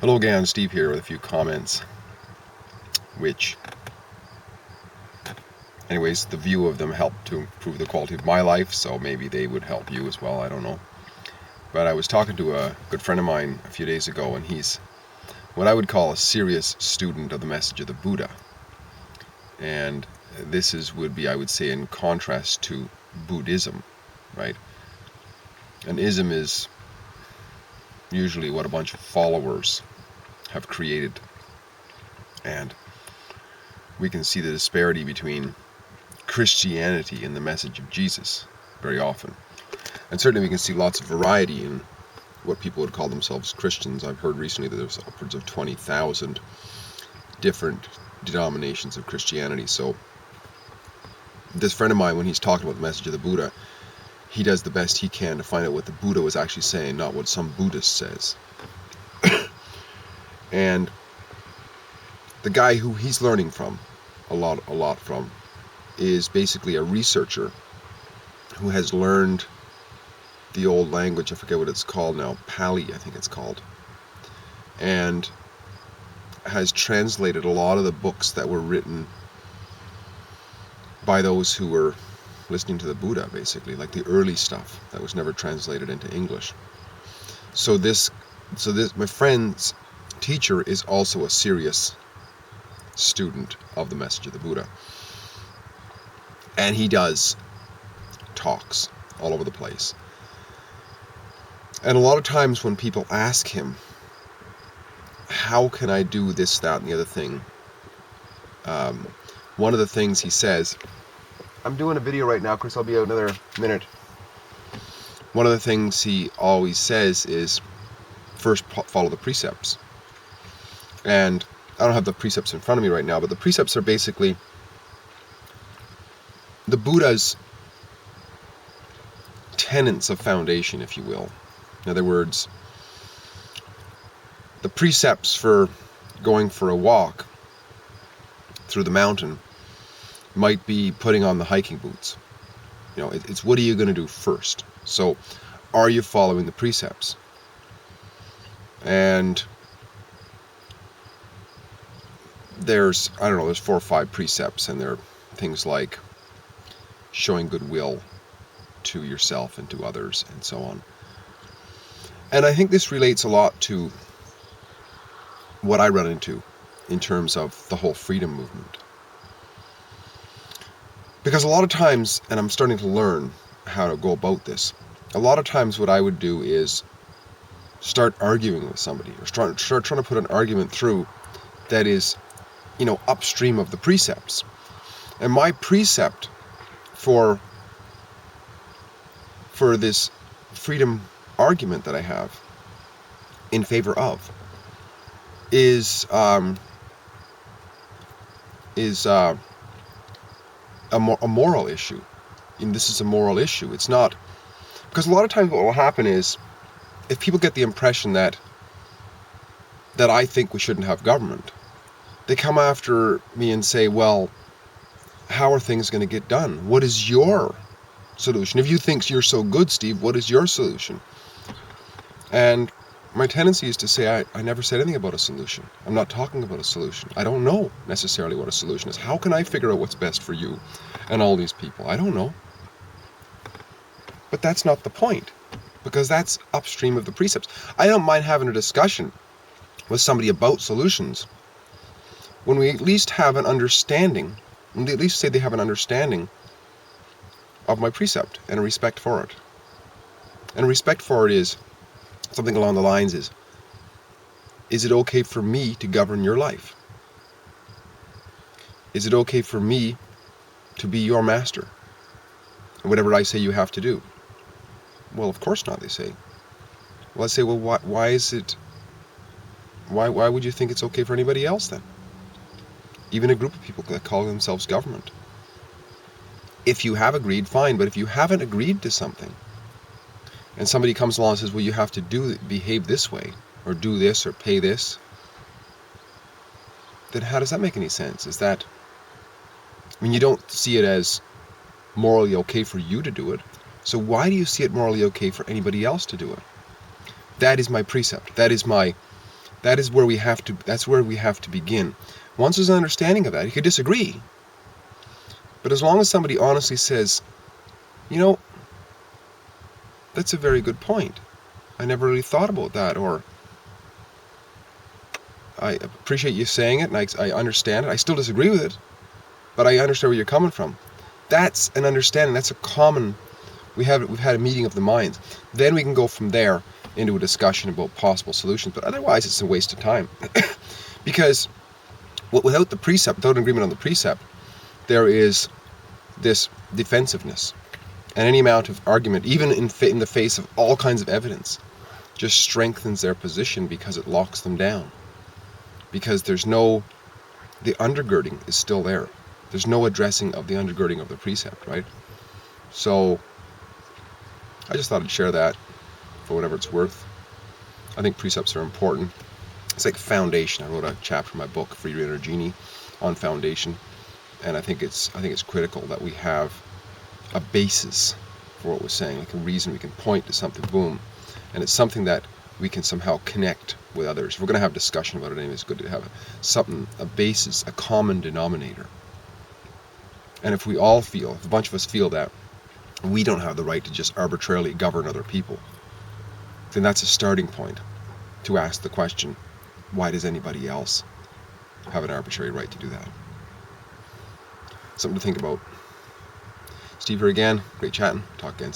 Hello again, Steve here with a few comments, which, anyways, the view of them helped to improve the quality of my life, so maybe they would help you as well, I don't know. But I was talking to a good friend of mine a few days ago, and he's what I would call a serious student of the message of the Buddha. And would be, I would say, in contrast to Buddhism, right? And ism is usually what a bunch of followers have created. And we can see the disparity between Christianity and the message of Jesus very often. And certainly we can see lots of variety in what people would call themselves Christians. I've heard recently that there's upwards of 20,000 different denominations of Christianity. So this friend of mine, when he's talking about the message of the Buddha, he does the best he can to find out what the Buddha was actually saying, not what some Buddhist says. And the guy who he's learning from a lot from is basically a researcher who has learned the old language. I forget what it's called now, Pali I think it's called, and has translated a lot of the books that were written by those who were listening to the Buddha, basically, like the early stuff that was never translated into English. So my friend's teacher is also a serious student of the message of the Buddha, and he does talks all over the place. And a lot of times when people ask him, how can I do this, that, and the other thing, one of the things he says, I'm doing a video right now, Chris, I'll be out another minute. One of the things he always says is, first follow the precepts. And I don't have the precepts in front of me right now, but the precepts are basically the Buddha's tenets of foundation, if you will. In other words, the precepts for going for a walk through the mountain might be putting on the hiking boots. You know, it's what are you going to do first? So, are you following the precepts? And there's 4 or 5 precepts, and they're things like showing goodwill to yourself and to others, and so on. And I think this relates a lot to what I run into in terms of the whole freedom movement. Because a lot of times, and I'm starting to learn how to go about this, a lot of times what I would do is start arguing with somebody, or start trying to put an argument through that is, upstream of the precepts. And my precept for this freedom argument that I have in favor of is a moral issue. And this is a moral issue. It's not, because a lot of times what will happen is, if people get the impression that I think we shouldn't have government, they come after me and say, well, how are things going to get done? What is your solution? If you think you're so good, Steve, what is your solution? And my tendency is to say, I never said anything about a solution. I'm not talking about a solution. I don't know necessarily what a solution is. How can I figure out what's best for you and all these people? I don't know. But that's not the point, because that's upstream of the precepts. I don't mind having a discussion with somebody about solutions when we at least have an understanding, when they at least say they have an understanding of my precept and a respect for it. And a respect for it is something along the lines is it okay for me to govern your life? Is it okay for me to be your master? And whatever I say you have to do? Well, of course not, they say. Well, I say, well, why is it, why would you think it's okay for anybody else then? Even a group of people that call themselves government. If you have agreed, fine, but if you haven't agreed to something, and somebody comes along and says, well, you have to behave this way, or do this, or pay this, then how does that make any sense? Is that, you don't see it as morally okay for you to do it, so why do you see it morally okay for anybody else to do it? That is my precept. That is my That's where we have to begin. Once there's an understanding of that, you could disagree. But as long as somebody honestly says, you know, that's a very good point. I never really thought about that, or I appreciate you saying it, and I understand it. I still disagree with it, but I understand where you're coming from. That's an understanding. That's a common. We've had a meeting of the minds. Then we can go from there into a discussion about possible solutions. But otherwise, it's a waste of time, because without the precept, without an agreement on the precept, there is this defensiveness, and any amount of argument, even in the face of all kinds of evidence, just strengthens their position because it locks them down. Because the undergirding is still there. There's no addressing of the undergirding of the precept, right? So I just thought I'd share that for whatever it's worth. I think precepts are important. It's like foundation. I wrote a chapter in my book, Free Your Inner Genie, on foundation, and I think it's critical that we have a basis for what we're saying, like a reason we can point to something, boom, and it's something that we can somehow connect with others. If we're going to have discussion about it, anyway, it's good to have a basis, a common denominator. And if a bunch of us feel that we don't have the right to just arbitrarily govern other people, then that's a starting point to ask the question, why does anybody else have an arbitrary right to do that? Something to think about. Steve here again. Great chatting. Talk again soon.